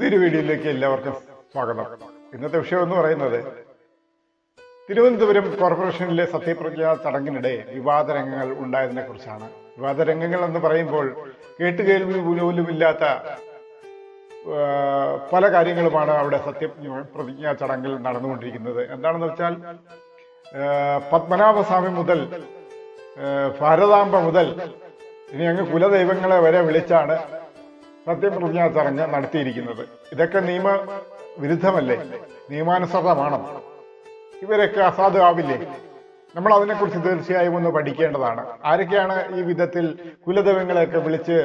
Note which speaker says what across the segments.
Speaker 1: പുതിയൊരു വീഡിയോയിലേക്ക് എല്ലാവർക്കും സ്വാഗതം. ഇന്നത്തെ വിഷയം എന്ന് പറയുന്നത് തിരുവനന്തപുരം കോർപ്പറേഷനിലെ സത്യപ്രതിജ്ഞാ ചടങ്ങിനിടെ വിവാദ രംഗങ്ങൾ ഉണ്ടായതിനെ കുറിച്ചാണ്. വിവാദ രംഗങ്ങൾ എന്ന് പറയുമ്പോൾ കേട്ടുകേൾവി പോലുമില്ലാത്ത പല കാര്യങ്ങളുമാണ് അവിടെ സത്യപ്രതിജ്ഞാ ചടങ്ങിൽ നടന്നുകൊണ്ടിരിക്കുന്നത്. എന്താണെന്ന് വെച്ചാൽ പത്മനാഭസ്വാമി മുതൽ ഭാരതാംബ മുതൽ ഇനി അങ്ങ് കുലദൈവങ്ങളെ വരെ വിളിച്ചാണ് സത്യപ്രതിജ്ഞാ ചടങ്ങ് നടത്തിയിരിക്കുന്നത്. ഇതൊക്കെ നിയമവിരുദ്ധമല്ലേ? നിയമാനുസൃതമാണോ? ഇവരൊക്കെ അസാധുവാവില്ലേ? നമ്മൾ അതിനെക്കുറിച്ച് തീർച്ചയായും ഒന്ന് പഠിക്കേണ്ടതാണ്. ആരൊക്കെയാണ് ഈ വിധത്തിൽ കുലദൈവങ്ങളെയൊക്കെ വിളിച്ച്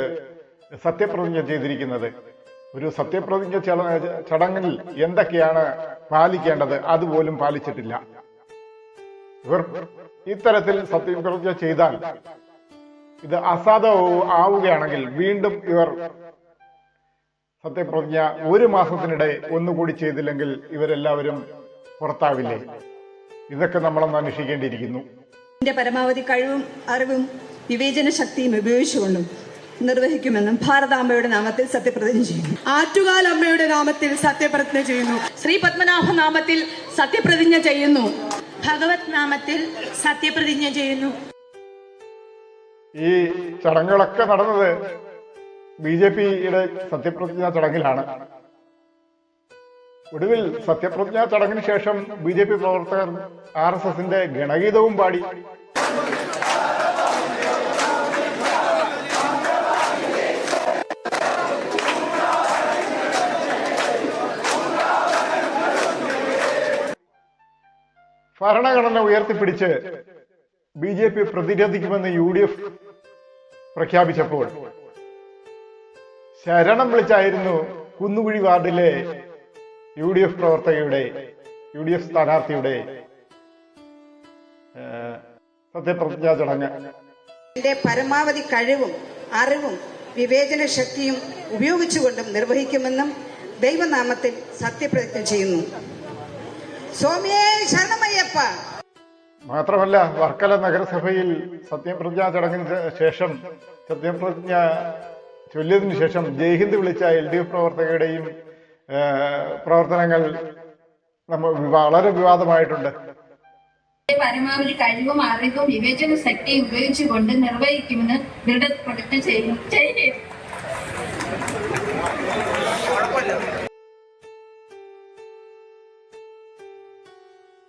Speaker 1: സത്യപ്രതിജ്ഞ ചെയ്തിരിക്കുന്നത്? ഒരു സത്യപ്രതിജ്ഞ ചടങ്ങിൽ എന്തൊക്കെയാണ് പാലിക്കേണ്ടത് അതുപോലും പാലിച്ചിട്ടില്ല. ഇവർ ഇത്തരത്തിൽ സത്യപ്രതിജ്ഞ ചെയ്താൽ ഇത് അസാധുവാവുകയാണെങ്കിൽ വീണ്ടും ഇവർ സത്യപ്രതിജ്ഞ ഒരു മാസത്തിനിടെ ഒന്നുകൂടി ചെയ്തില്ലെങ്കിൽ ഇവരെല്ലാവരും പുറത്താവില്ലേ? ഇതൊക്കെ നമ്മളൊന്ന് അന്വേഷിക്കേണ്ടിയിരിക്കുന്നു.
Speaker 2: എന്റെ പരമാവധി കഴിവും അറിവും വിവേചന ശക്തിയും ഉപയോഗിച്ചുകൊണ്ടും നിർവഹിക്കുമെന്നും ഭാരതാംബയുടെ നാമത്തിൽ സത്യപ്രതിജ്ഞ ചെയ്യുന്നു.
Speaker 3: ആറ്റുകാൽ അമ്മയുടെ നാമത്തിൽ സത്യപ്രതിജ്ഞ ചെയ്യുന്നു.
Speaker 2: ശ്രീ പത്മനാഭ നാമത്തിൽ സത്യപ്രതിജ്ഞ ചെയ്യുന്നു.
Speaker 4: ഭഗവത് നാമത്തിൽ സത്യപ്രതിജ്ഞ ചെയ്യുന്നു.
Speaker 1: ഈ ചടങ്ങുകളൊക്കെ നടന്നത് BJPയുടെ സത്യപ്രതിജ്ഞാ ചടങ്ങിലാണ്. ഒടുവിൽ സത്യപ്രതിജ്ഞാ ചടങ്ങിന് ശേഷം BJP പ്രവർത്തകർ RSSന്റെ ഗണഗീതവും പാടി. ഭരണഘടന ഉയർത്തിപ്പിടിച്ച് BJP പ്രതിരോധിക്കുമെന്ന് UDF പ്രഖ്യാപിച്ചപ്പോൾ ശരണം വിളിച്ചായിരുന്നു കുന്നുകുഴി വാർഡിലെ UDF പ്രവർത്തകയുടെ UDF സ്ഥാനാർത്ഥിയുടെ സത്യപ്രതിജ്ഞാ ചടങ്ങ്.
Speaker 5: എന്റെ പരമാവധി കഴിവും അറിവും വിവേചന ശക്തിയും ഉപയോഗിച്ചുകൊണ്ടും നിർവഹിക്കുമെന്നും ദൈവനാമത്തിൽ സത്യപ്രതിജ്ഞ ചെയ്യുന്നു. സ്വാമിയേ ശരണമയ്യപ്പ.
Speaker 1: മാത്രമല്ല, വർക്കല നഗരസഭയിൽ സത്യപ്രതിജ്ഞാ ചടങ്ങിന് ശേഷം സത്യപ്രതിജ്ഞ ചൊല്ലിയതിനു ശേഷം ജയ്ഹിന്ദ് വിളിച്ച LDF പ്രവർത്തകരുടെയും പ്രവർത്തനങ്ങൾ വളരെ വിവാദമായിട്ടുണ്ട്.
Speaker 4: പരമാവധി കഴിവും അറിവും വിവേചന ശക്തിയും ഉപയോഗിച്ചുകൊണ്ട് നിർവഹിക്കുമെന്ന് ദൃഢപ്രതിജ്ഞ ചെയ്യുന്നു.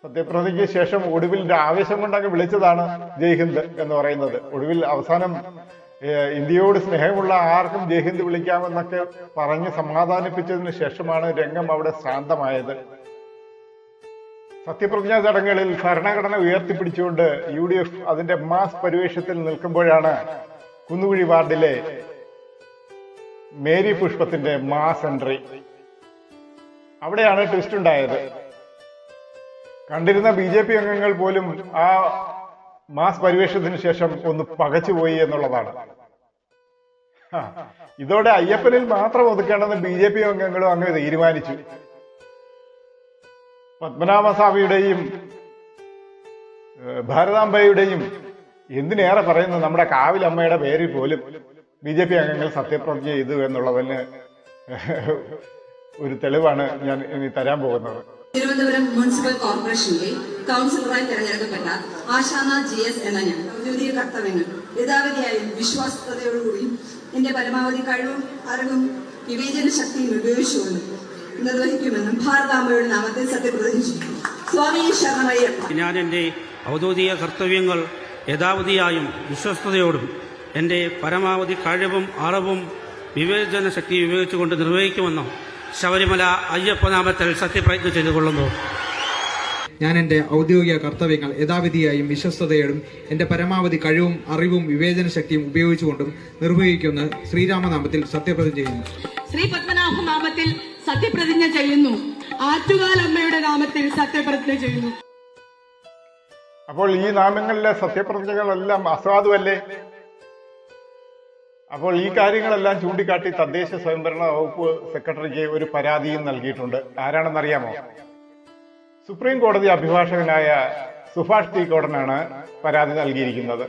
Speaker 1: സത്യപ്രതിജ്ഞയ്ക്ക് ശേഷം ഒടുവിൽ ആവേശം കൊണ്ടങ്ങ് വിളിച്ചതാണ് ജയ്ഹിന്ദ് എന്ന് പറയുന്നത്. ഒടുവിൽ അവസാനം ഇന്ത്യയോട് സ്നേഹമുള്ള ആർക്കും ജയ്ഹിന്ദ് വിളിക്കാമെന്നൊക്കെ പറഞ്ഞ് സമാധാനിപ്പിച്ചതിന് ശേഷമാണ് രംഗം അവിടെ ശാന്തമായത്. സത്യപ്രതിജ്ഞാ ചടങ്ങുകളിൽ ഭരണഘടന ഉയർത്തിപ്പിടിച്ചുകൊണ്ട് UDF അതിന്റെ മാസ് പരിവേഷത്തിൽ നിൽക്കുമ്പോഴാണ് കുന്നുകുഴി വാർഡിലെ മേരി പുഷ്പത്തിന്റെ മാസ് എൻട്രി. അവിടെയാണ് ട്വിസ്റ്റ് ഉണ്ടായത്. കണ്ടിരുന്ന BJP അംഗങ്ങൾ പോലും ആ മാസ് പരിവേഷത്തിന് ശേഷം ഒന്ന് പകച്ചുപോയി എന്നുള്ളതാണ്. ഇതോടെ അയ്യപ്പനിൽ മാത്രം ഒതുക്കേണ്ടെന്ന് BJP അംഗങ്ങളും അങ്ങ് തീരുമാനിച്ചു. പത്മനാഭസ്വാമിയുടെയും ഭാരതാംബയുടെയും എന്തിനേറെ പറയുന്നു നമ്മുടെ കാവിലമ്മയുടെ പേരിൽ പോലും BJP അംഗങ്ങൾ സത്യപ്രതിജ്ഞ ചെയ്തു എന്നുള്ളതിന് ഒരു തെളിവാണ് ഞാൻ ഇനി തരാൻ പോകുന്നത്.
Speaker 2: തിരുവനന്തപുരം മുനിസിപ്പൽ കോർപ്പറേഷനിലെ കൗൺസിലറായി തെരഞ്ഞെടുക്കപ്പെട്ട ആശാന GS എന്ന ഞാൻ ഔദ്യോഗിക കർത്തവ്യങ്ങൾ യഥാവിധിയായും വിശ്വാസ്യതയോടുകൂടിയും എന്റെ പരമാവധി കഴിവും അറിവും വിവേചന ശക്തിയും ഉപയോഗിച്ചുകൊണ്ട് നിർവഹിക്കുമെന്നും ഭാരതാംബയുടെ നാമത്തിൽ സത്യപ്രതിജ്ഞ ചെയ്യുന്നു. സ്വാമി ശരണമയ്യപ്പ.
Speaker 6: ഞാൻ എൻ്റെ ഔദ്യോഗിക കർത്തവ്യങ്ങൾ യഥാവിധിയായും വിശ്വസ്തയോടും എൻ്റെ പരമാവധി കഴിവും അറിവും വിവേചന ശക്തിയും ഉപയോഗിച്ചുകൊണ്ട് നിർവഹിക്കുമെന്നും ശബരിമല അയ്യപ്പനാമത്തിൽ സത്യപ്രതിജ്ഞ ചെയ്തുകൊള്ളുന്നു.
Speaker 7: ഞാൻ എൻ്റെ ഔദ്യോഗിക കർത്തവ്യങ്ങൾ യഥാവിധിയായും വിശ്വസ്തയോടും എൻ്റെ പരമാവധി കഴിവും അറിവും വിവേചന ശക്തിയും ഉപയോഗിച്ചുകൊണ്ടും നിർവഹിക്കുന്ന ശ്രീരാമനാമത്തിൽ സത്യപ്രതിജ്ഞ ചെയ്യുന്നു.
Speaker 3: ശ്രീ പത്മനാഭ നാമത്തിൽ സത്യപ്രതിജ്ഞ ചെയ്യുന്നു. ആറ്റുകാൽ അമ്മയുടെ നാമത്തിൽ സത്യപ്രതിജ്ഞ ചെയ്യുന്നു.
Speaker 1: അപ്പോൾ ഈ നാമങ്ങളിലെ സത്യപ്രതിജ്ഞകളെല്ലാം അസാധുവല്ലേ? അപ്പോൾ ഈ കാര്യങ്ങളെല്ലാം ചൂണ്ടിക്കാട്ടി തദ്ദേശ സ്വയംഭരണ വകുപ്പ് സെക്രട്ടറിക്ക് ഒരു പരാതിയും നൽകിയിട്ടുണ്ട്. ആരാണെന്നറിയാമോ? സുപ്രീം കോടതി അഭിഭാഷകനായ സുഭാഷ് ടി കോടനാണ് പരാതി നൽകിയിരിക്കുന്നത്.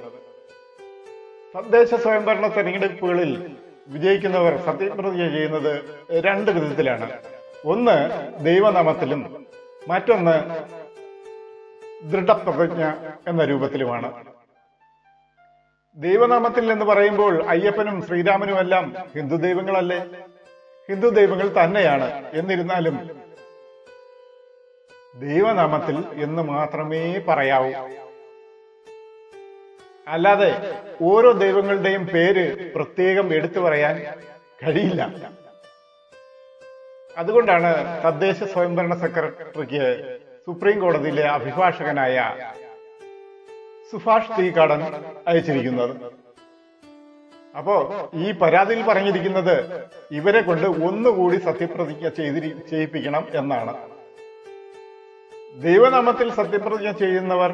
Speaker 1: തദ്ദേശ സ്വയംഭരണ തെരഞ്ഞെടുപ്പുകളിൽ വിജയിക്കുന്നവർ സത്യപ്രതിജ്ഞ ചെയ്യുന്നത് രണ്ട് വിധത്തിലാണ്. ഒന്ന് ദൈവനാമത്തിലും മറ്റൊന്ന് ദൃഢപ്രതിജ്ഞ എന്ന രൂപത്തിലുമാണ്. ദൈവനാമത്തിൽ എന്ന് പറയുമ്പോൾ അയ്യപ്പനും ശ്രീരാമനുമെല്ലാം ഹിന്ദു ദൈവങ്ങളല്ലേ? ഹിന്ദു ദൈവങ്ങൾ തന്നെയാണ്. എന്നിരുന്നാലും ദൈവനാമത്തിൽ എന്ന് മാത്രമേ പറയാവൂ. അല്ലാതെ ഓരോ ദൈവങ്ങളുടെയും പേര് പ്രത്യേകം എടുത്തു പറയാൻ കഴിയില്ല. അതുകൊണ്ടാണ് തദ്ദേശ സ്വയംഭരണ സെക്രട്ടറിക്ക് സുപ്രീം കോടതിയിലെ അഭിഭാഷകനായ സുഭാഷ് തീക്കാടൻ അയച്ചിരിക്കുന്നത്. അപ്പോ ഈ പരാതിയിൽ പറഞ്ഞിരിക്കുന്നത് ഇവരെ കൊണ്ട് ഒന്നുകൂടി സത്യപ്രതിജ്ഞ ചെയ്യിപ്പിക്കണം എന്നാണ്. ദൈവനാമത്തിൽ സത്യപ്രതിജ്ഞ ചെയ്യുന്നവർ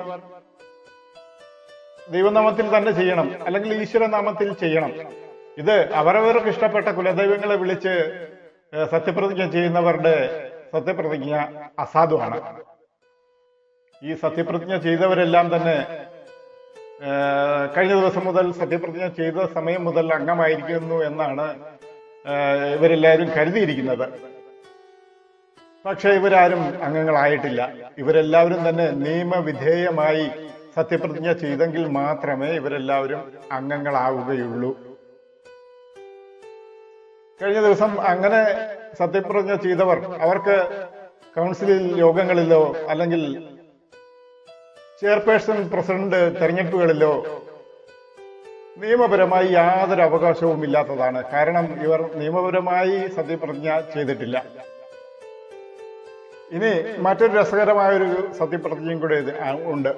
Speaker 1: ദൈവനാമത്തിൽ തന്നെ ചെയ്യണം, അല്ലെങ്കിൽ ഈശ്വരനാമത്തിൽ ചെയ്യണം. ഇത് അവരവർക്ക് ഇഷ്ടപ്പെട്ട കുലദൈവങ്ങളെ വിളിച്ച് സത്യപ്രതിജ്ഞ ചെയ്യുന്നവരുടെ സത്യപ്രതിജ്ഞ അസാധുവാണ്. ഈ സത്യപ്രതിജ്ഞ ചെയ്തവരെല്ലാം തന്നെ കഴിഞ്ഞ ദിവസം മുതൽ സത്യപ്രതിജ്ഞ ചെയ്ത സമയം മുതൽ അംഗമായിരിക്കുന്നു എന്നാണ് ഇവരെല്ലാവരും കരുതിയിരിക്കുന്നത്. പക്ഷെ ഇവരാരും അംഗങ്ങളായിട്ടില്ല. ഇവരെല്ലാവരും തന്നെ നിയമവിധേയമായി സത്യപ്രതിജ്ഞ ചെയ്തെങ്കിൽ മാത്രമേ ഇവരെല്ലാവരും അംഗങ്ങളാവുകയുള്ളൂ. കഴിഞ്ഞ ദിവസം അങ്ങനെ സത്യപ്രതിജ്ഞ ചെയ്തവർ അവർക്ക് കൗൺസിലിൽ യോഗങ്ങളിലോ അല്ലെങ്കിൽ ചെയർപേഴ്സൺ പ്രസിഡന്റ് തെരഞ്ഞെടുപ്പുകളിലോ നിയമപരമായി യാതൊരു അവകാശവും ഇല്ലാത്തതാണ്. കാരണം ഇവർ നിയമപരമായി സത്യപ്രതിജ്ഞ ചെയ്തിട്ടില്ല. ഇനി മറ്റൊരു രസകരമായൊരു സത്യപ്രതിജ്ഞയും കൂടെ ഉണ്ട്.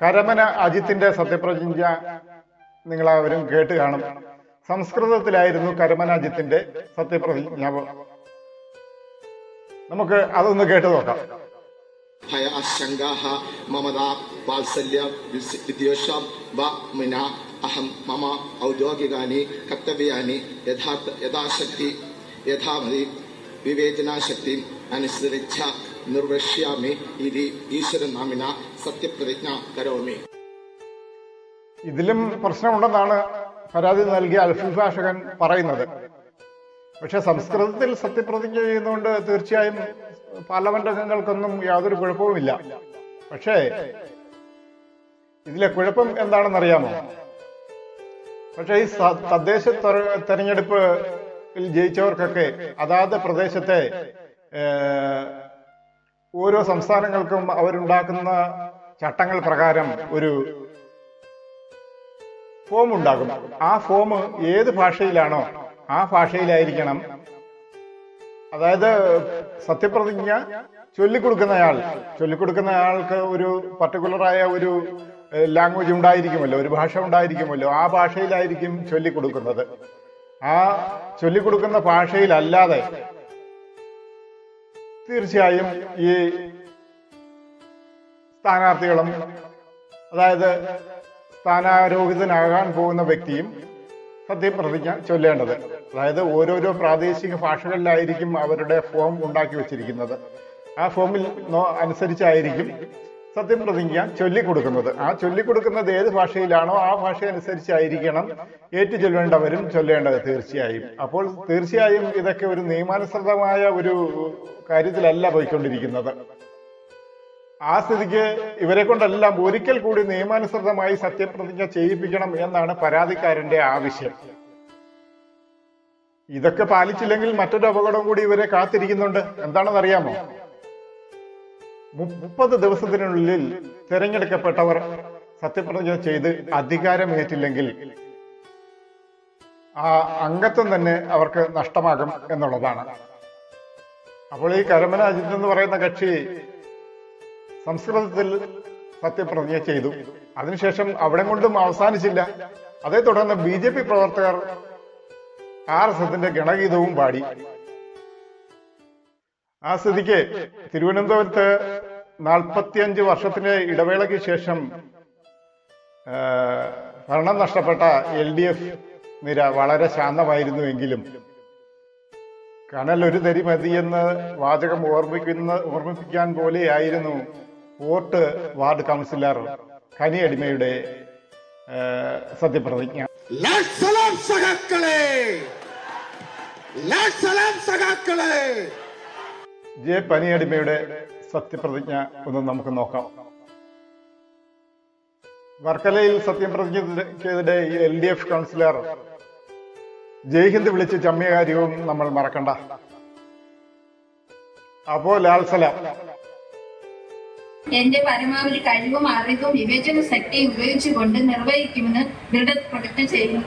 Speaker 1: കരമന അജിത്തിന്റെ സത്യപ്രതിജ്ഞ നിങ്ങളവരും കേട്ട് കാണും. സംസ്കൃതത്തിലായിരുന്നു കരമന അജിത്തിന്റെ സത്യപ്രതിജ്ഞ. നമുക്ക് അതൊന്ന് കേട്ടു നോക്കാം.
Speaker 8: ഭയാശങ്കാഃ മമതാ വാത്സല്യ വിദ്വേഷം വ അഹം മമ ഔദ്യോഗികാനി കർത്തവ്യാനി യഥാശക്തി യഥാമതി വിവേചനാശക്തി അനുസരിച്ച നിർവക്ഷ്യാമി ഇതി ഈശ്വരനാമിന സത്യപ്രതിജ്ഞ കരോമി.
Speaker 1: ഇതിലും പ്രശ്നമുണ്ടെന്നാണ് പരാതി നൽകിയ അഭിഭാഷകൻ പറയുന്നത്. പക്ഷെ സംസ്കൃതത്തിൽ സത്യപ്രതിജ്ഞ ചെയ്യുന്നതുകൊണ്ട് തീർച്ചയായും പാർലമെന്റ് അംഗങ്ങൾക്കൊന്നും യാതൊരു കുഴപ്പവുമില്ല. പക്ഷേ ഇതിലെ കുഴപ്പം എന്താണെന്നറിയാമോ? പക്ഷെ ഈ തദ്ദേശ തെരഞ്ഞെടുപ്പിൽ ജയിച്ചവർക്കൊക്കെ അതാത് പ്രദേശത്തെ ഓരോ സംസ്ഥാനങ്ങൾക്കും അവരുണ്ടാക്കുന്ന ചട്ടങ്ങൾ പ്രകാരം ഒരു ഫോം ഉണ്ടാകും. ആ ഫോം ഏത് ഭാഷയിലാണോ ആ ഭാഷയിലായിരിക്കണം. അതായത് സത്യപ്രതിജ്ഞ ചൊല്ലിക്കൊടുക്കുന്നയാൾക്ക് ഒരു പർട്ടിക്കുലറായ ഒരു ലാംഗ്വേജ് ഉണ്ടായിരിക്കുമല്ലോ, ഒരു ഭാഷ ഉണ്ടായിരിക്കുമല്ലോ. ആ ഭാഷയിലായിരിക്കും ചൊല്ലിക്കൊടുക്കുന്നത്. ആ ചൊല്ലിക്കൊടുക്കുന്ന ഭാഷയിലല്ലാതെ തീർച്ചയായും ഈ സ്ഥാനാർത്ഥികളും അതായത് സ്ഥാനാരോഹിതനാകാൻ പോകുന്ന വ്യക്തിയും സത്യപ്രതിജ്ഞ ചൊല്ലേണ്ടത്. അതായത് ഓരോരോ പ്രാദേശിക ഭാഷകളിലായിരിക്കും അവരുടെ ഫോം ഉണ്ടാക്കി വെച്ചിരിക്കുന്നത്. ആ ഫോമിൽ അനുസരിച്ചായിരിക്കും സത്യപ്രതിജ്ഞ ചൊല്ലിക്കൊടുക്കുന്നത്. ആ ചൊല്ലിക്കൊടുക്കുന്നത് ഏത് ഭാഷയിലാണോ ആ ഭാഷ അനുസരിച്ചായിരിക്കണം ഏറ്റു ചൊല്ലേണ്ടവരും ചൊല്ലേണ്ടത് തീർച്ചയായും. അപ്പോൾ തീർച്ചയായും ഇതൊക്കെ ഒരു നിയമാനുസൃതമായ ഒരു കാര്യത്തിലല്ല പോയിക്കൊണ്ടിരിക്കുന്നത്. ആ സ്ഥിതിക്ക് ഇവരെ കൊണ്ടെല്ലാം ഒരിക്കൽ കൂടി നിയമാനുസൃതമായി സത്യപ്രതിജ്ഞ ചെയ്യിപ്പിക്കണം എന്നാണ് പരാതിക്കാരന്റെ ആവശ്യം. ഇതൊക്കെ പാലിച്ചില്ലെങ്കിൽ മറ്റൊരു അപകടം കൂടി ഇവരെ കാത്തിരിക്കുന്നുണ്ട്. എന്താണെന്നറിയാമോ? 30 ദിവസത്തിനുള്ളിൽ തിരഞ്ഞെടുക്കപ്പെട്ടവർ സത്യപ്രതിജ്ഞ ചെയ്ത് അധികാരമേറ്റില്ലെങ്കിൽ ആ അംഗത്വം തന്നെ അവർക്ക് നഷ്ടമാകും എന്നുള്ളതാണ്. അപ്പോൾ ഈ കരമന അജിത് എന്ന് പറയുന്ന കക്ഷി സംസ്കൃതത്തിൽ സത്യപ്രതിജ്ഞ ചെയ്തു. അതിനുശേഷം അവിടെ കൊണ്ടും അവസാനിച്ചില്ല. അതേ തുടർന്ന് BJP പ്രവർത്തകർ RSSന്റെ ഗണഗീതവും പാടി. ആ സ്ഥിതിക്ക് തിരുവനന്തപുരത്ത് 45 വർഷത്തിന്റെ ഇടവേളയ്ക്ക് ശേഷം ഭരണം നഷ്ടപ്പെട്ട LDF നിര വളരെ ശാന്തമായിരുന്നുവെങ്കിലും കനൽ ഒരു തരി മതിയെന്ന് വാചകം ഓർമ്മിപ്പിക്കാൻ പോലെയായിരുന്നു ഫോർട്ട് വാർഡ് കൗൺസിലർ കനിയടിമയുടെ സത്യപ്രതിജ്ഞ.
Speaker 9: സഹാക്കളെ
Speaker 1: ജെ പനിയടിമയുടെ സത്യപ്രതിജ്ഞ ഒന്ന് നമുക്ക് നോക്കാം. വർക്കലയിൽ സത്യപ്രതിജ്ഞയ്ക്കെതിരെ LDF കൗൺസിലർ ജയ്ഹിന്ദ് വിളിച്ച് ചമ്മിയ കാര്യവും നമ്മൾ മറക്കണ്ട. അപ്പോ ലാൽ സലാം.
Speaker 4: എന്റെ പരമാവധി കഴിവും അറിവും വിവേചന ശക്തിയും ഉപയോഗിച്ചുകൊണ്ട് നിർവഹിക്കുമെന്ന് ദൃഢപ്രതിജ്ഞ ചെയ്യുന്നു.